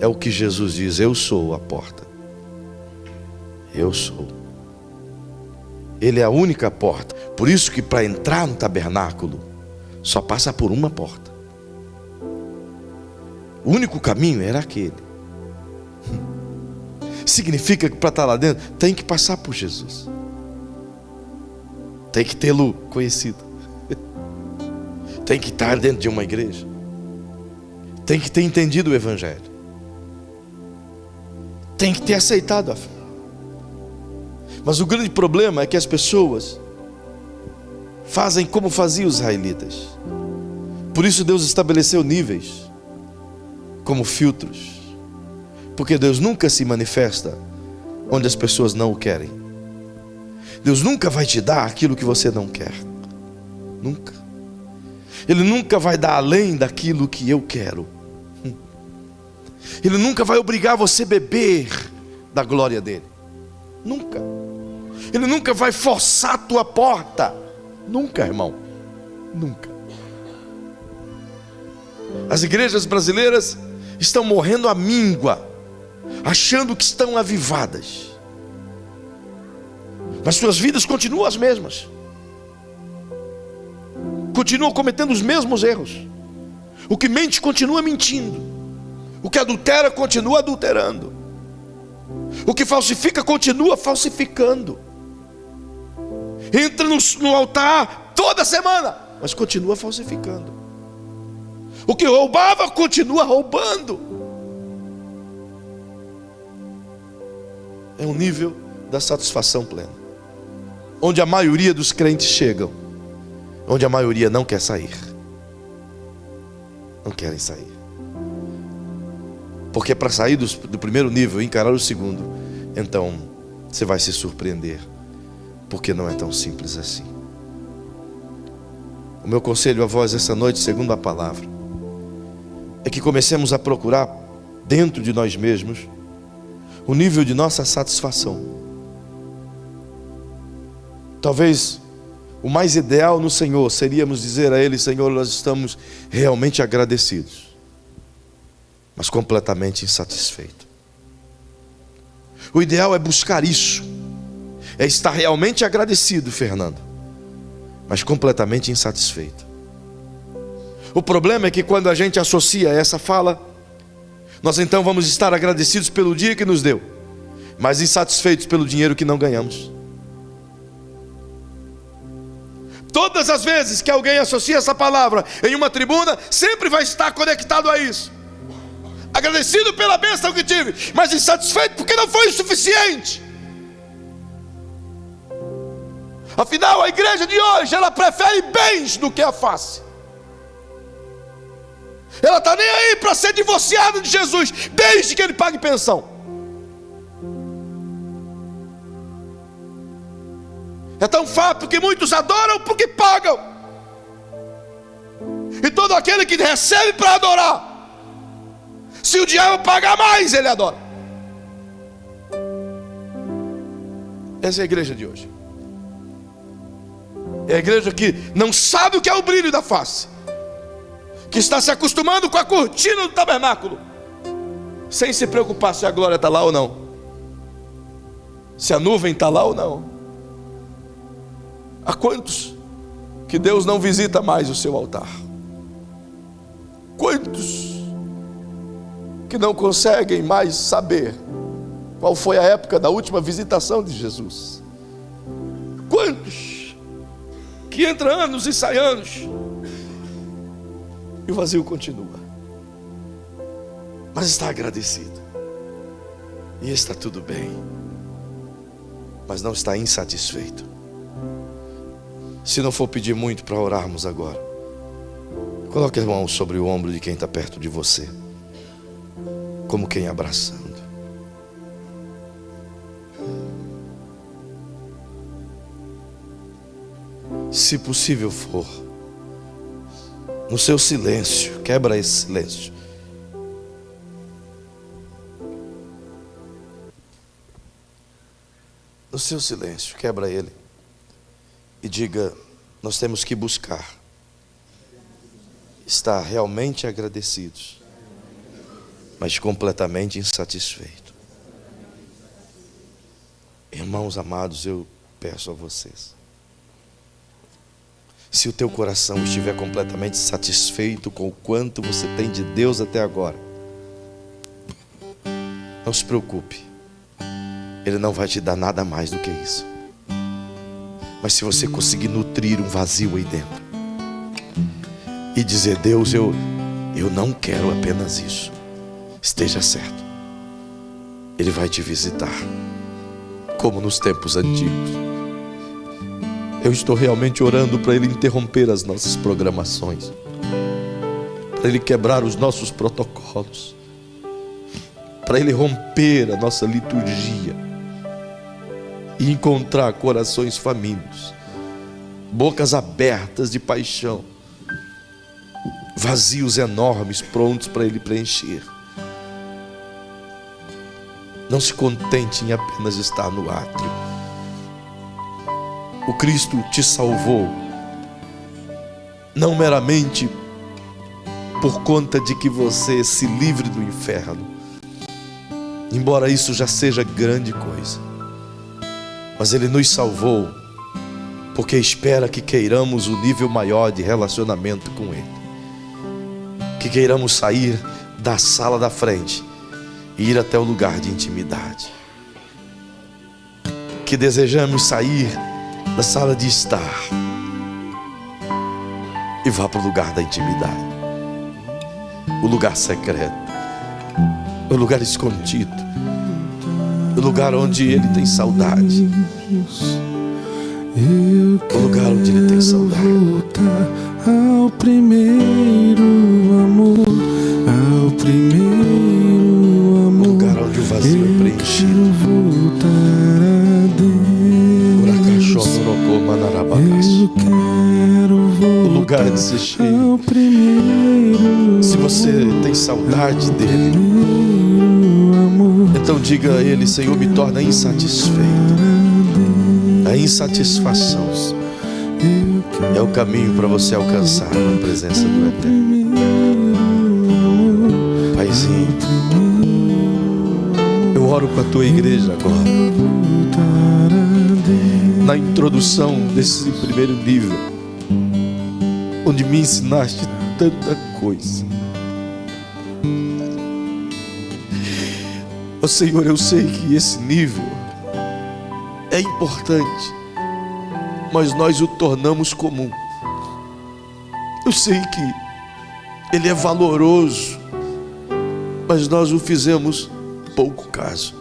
é o que Jesus diz: eu sou a porta. Eu sou. Ele é a única porta. Por isso que para entrar no tabernáculo só passa por uma porta. O único caminho era aquele. Significa que para estar lá dentro tem que passar por Jesus. Tem que tê-lo conhecido. Tem que estar dentro de uma igreja. Tem que ter entendido o Evangelho. Tem que ter aceitado a fé. Mas o grande problema é que as pessoas fazem como faziam os israelitas. Por isso Deus estabeleceu níveis como filtros. Porque Deus nunca se manifesta onde as pessoas não o querem. Deus nunca vai te dar aquilo que você não quer. Nunca. Ele nunca vai dar além daquilo que eu quero. Ele nunca vai obrigar você a beber da glória dele. Nunca. Ele nunca vai forçar a tua porta. Nunca, irmão. Nunca. As igrejas brasileiras estão morrendo à míngua, achando que estão avivadas. Mas suas vidas continuam as mesmas. Continuam cometendo os mesmos erros. O que mente continua mentindo. O que adultera continua adulterando. O que falsifica continua falsificando. Entra no altar toda semana, mas continua falsificando. O que roubava continua roubando. É um nível da satisfação plena, onde a maioria dos crentes chegam, onde a maioria não quer sair. Não querem sair. Porque para sair do primeiro nível e encarar o segundo, então você vai se surpreender, porque não é tão simples assim. O meu conselho a vós essa noite, segundo a palavra, é que comecemos a procurar dentro de nós mesmos o nível de nossa satisfação. Talvez o mais ideal no Senhor seríamos dizer a Ele: Senhor, nós estamos realmente agradecidos, mas completamente insatisfeitos. O ideal é buscar isso, é estar realmente agradecido, Fernando, mas completamente insatisfeito. O problema é que quando a gente associa essa fala, nós então vamos estar agradecidos pelo dia que nos deu, mas insatisfeitos pelo dinheiro que não ganhamos. Todas as vezes que alguém associa essa palavra em uma tribuna, sempre vai estar conectado a isso. Agradecido pela bênção que tive, mas insatisfeito porque não foi o suficiente. Afinal, a igreja de hoje, ela prefere bens do que a face. Ela está nem aí para ser divorciada de Jesus, desde que ele pague pensão. É tão fato que muitos adoram porque pagam. E todo aquele que recebe para adorar, se o diabo pagar mais, ele adora. Essa é a igreja de hoje. É a igreja que não sabe o que é o brilho da face, que está se acostumando com a cortina do tabernáculo, sem se preocupar se a glória está lá ou não, se a nuvem está lá ou não. Há quantos que Deus não visita mais o seu altar? Quantos que não conseguem mais saber qual foi a época da última visitação de Jesus? Quantos que entra anos e sai anos e o vazio continua, mas está agradecido e está tudo bem, mas não está insatisfeito. Se não for pedir muito para orarmos agora, coloque a mão sobre o ombro de quem está perto de você, como quem abraçando. Se possível for, No seu silêncio, quebra esse silêncio. No seu silêncio, quebra ele. E diga: nós temos que buscar estar realmente agradecidos, mas completamente insatisfeitos. Irmãos amados, eu peço a vocês, se o teu coração estiver completamente satisfeito com o quanto você tem de Deus até agora, não se preocupe, Ele não vai te dar nada mais do que isso. Mas se você conseguir nutrir um vazio aí dentro e dizer: Deus, eu não quero apenas isso, esteja certo, Ele vai te visitar, como nos tempos antigos. Eu estou realmente orando para Ele interromper as nossas programações, para Ele quebrar os nossos protocolos, para Ele romper a nossa liturgia e encontrar corações famintos, bocas abertas de paixão, vazios enormes prontos para Ele preencher. Não se contente em apenas estar no átrio. O Cristo te salvou não meramente por conta de que você se livre do inferno, embora isso já seja grande coisa, mas Ele nos salvou porque espera que queiramos um nível maior de relacionamento com Ele, que queiramos sair da sala da frente e ir até o lugar de intimidade, que desejamos sair da sala de estar e vá para o lugar da intimidade, o lugar secreto, o lugar escondido, o lugar onde Ele tem saudade, o lugar onde Ele tem saudade. Ao primeiro amor, ao primeiro amor, o lugar onde o vazio é preenchido. O lugar de ser cheio. Se você tem saudade dele, então diga a Ele: Senhor, me torna insatisfeito. A insatisfação é o caminho para você alcançar a presença do Eterno. Paizinho, eu oro com a tua igreja agora, na introdução desse primeiro nível, onde me ensinaste tanta coisa. Ó Senhor, eu sei que esse nível é importante, mas nós o tornamos comum. Eu sei que ele é valoroso, mas nós o fizemos pouco caso.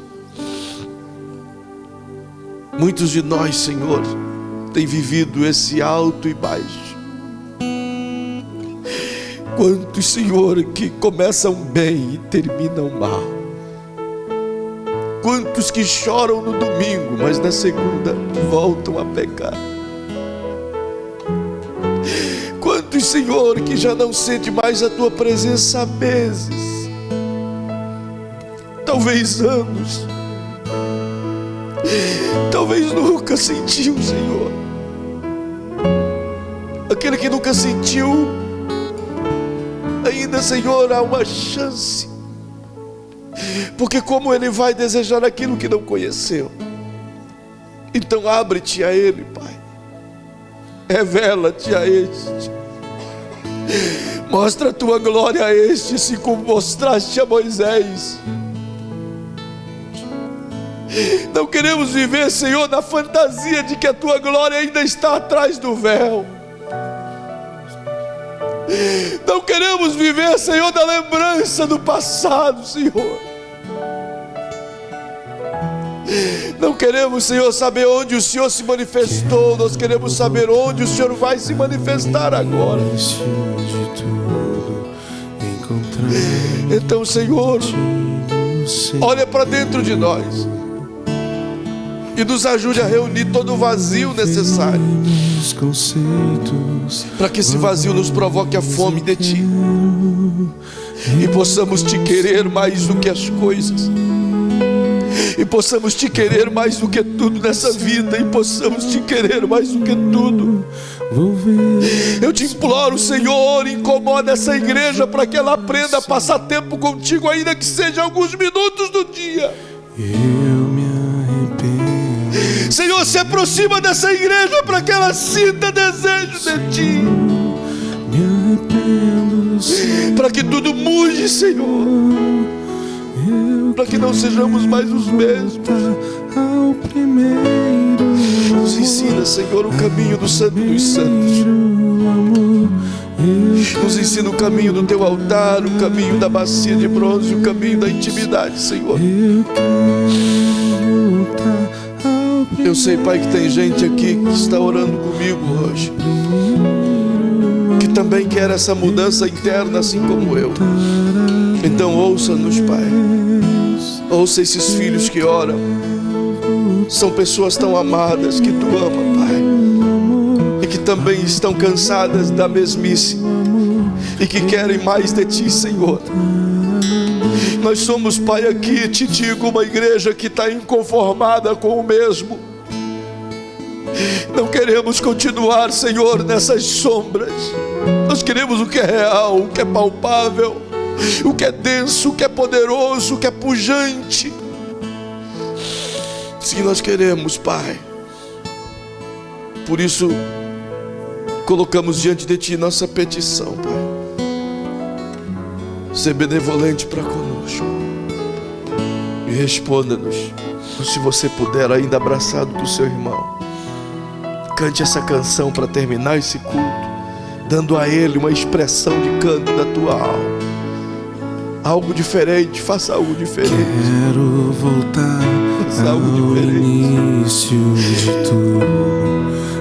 Muitos de nós, Senhor, têm vivido esse alto e baixo. Quantos, Senhor, que começam bem e terminam mal. Quantos que choram no domingo, mas na segunda voltam a pecar. Quantos, Senhor, que já não sente mais a tua presença há meses, talvez anos, talvez nunca sentiu, Senhor. Aquele que nunca sentiu, ainda, Senhor, há uma chance, porque como ele vai desejar aquilo que não conheceu? Então abre-te a Ele, Pai, revela-te a este, mostra a tua glória a este, assim como mostraste a Moisés. Não queremos viver, Senhor, na fantasia de que a tua glória ainda está atrás do véu. Não queremos viver, Senhor, da lembrança do passado, Senhor. Não queremos, Senhor, saber onde o Senhor se manifestou. Nós queremos saber onde o Senhor vai se manifestar agora. Então, Senhor, olha para dentro de nós e nos ajude a reunir todo o vazio necessário para que esse vazio nos provoque a fome de Ti e possamos Te querer mais do que as coisas, e possamos Te querer mais do que tudo nessa vida, e possamos Te querer mais do que tudo. Eu Te imploro, Senhor, incomoda essa igreja para que ela aprenda a passar tempo contigo, ainda que seja alguns minutos do dia. Senhor, se aproxima dessa igreja para que ela sinta desejo de Ti, para que tudo mude, Senhor, para que não sejamos mais os mesmos. Nos ensina, Senhor, o caminho do Santo dos Santos. Nos ensina o caminho do Teu altar, o caminho da bacia de bronze, o caminho da intimidade, Senhor. Eu sei, Pai, que tem gente aqui que está orando comigo hoje, que também quer essa mudança interna, assim como eu. Então ouça-nos, Pai. Ouça esses filhos que oram. São pessoas tão amadas que Tu ama, Pai, e que também estão cansadas da mesmice e que querem mais de Ti, Senhor. Nós somos, Pai, aqui, Te digo, uma igreja que está inconformada com o mesmo. Não queremos continuar, Senhor, nessas sombras. Nós queremos o que é real, o que é palpável, o que é denso, o que é poderoso, o que é pujante. Sim, nós queremos, Pai. Por isso, colocamos diante de Ti nossa petição, Pai. Ser benevolente para conosco e responda-nos. Se você puder, ainda abraçado com o seu irmão, cante essa canção para terminar esse culto, dando a ele uma expressão de canto da tua alma. Algo diferente, faça algo diferente. Quero voltar ao início de tudo.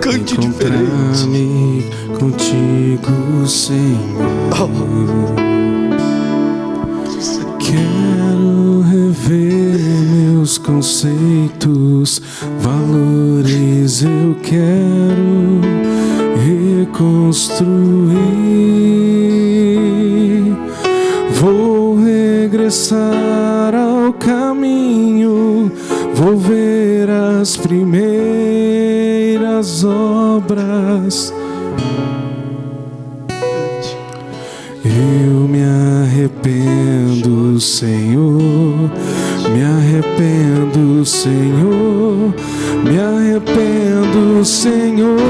Cante diferente. Contigo, Senhor. Quero rever meus conceitos, valores. Eu quero reconstruir. Vou regressar ao caminho, vou ver as primeiras obras. Eu me arrependo, Senhor, me arrependo, Senhor, me arrependo, Senhor.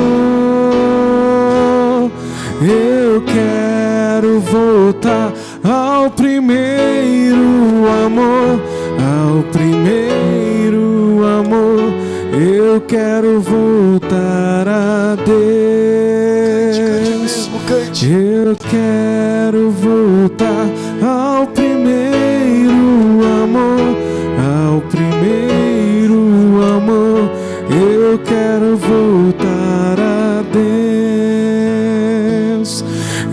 Eu quero voltar ao primeiro amor, ao primeiro amor. Eu quero voltar a Deus. Eu quero voltar ao primeiro amor, ao primeiro amor. Eu quero voltar a Deus.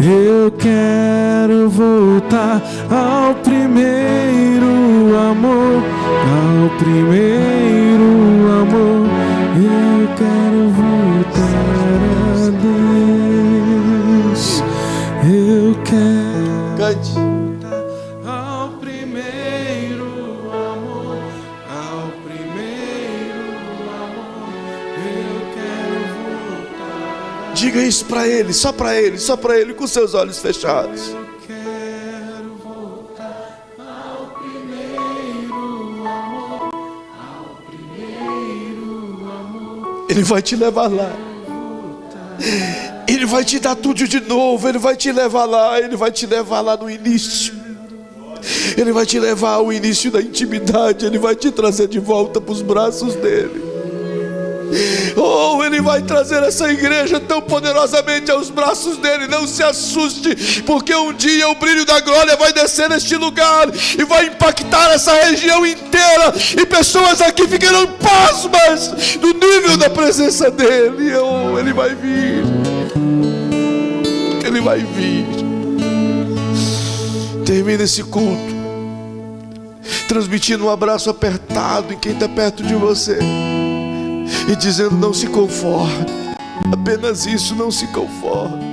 Eu quero voltar ao primeiro amor, ao primeiro amor. Eu quero voltar a Deus. Eu quero voltar ao primeiro amor, ao primeiro amor. Eu quero voltar. Diga isso para ele, só para ele, só para ele, com seus olhos fechados. Eu quero voltar ao primeiro amor, ao primeiro amor. Ele vai te levar lá. Ele vai te dar tudo de novo. Ele vai te levar lá. Ele vai te levar lá no início. Ele vai te levar ao início da intimidade. Ele vai te trazer de volta para os braços dele. Oh, Ele vai trazer essa igreja tão poderosamente aos braços dele. Não se assuste, porque um dia o brilho da glória vai descer neste lugar e vai impactar essa região inteira, e pessoas aqui ficarão pasmas do nível da presença dele. Oh, Ele vai vir. Ele vai vir. Termina esse culto transmitindo um abraço apertado em quem está perto de você. e dizendo: não se conforme, apenas isso, não se conforme.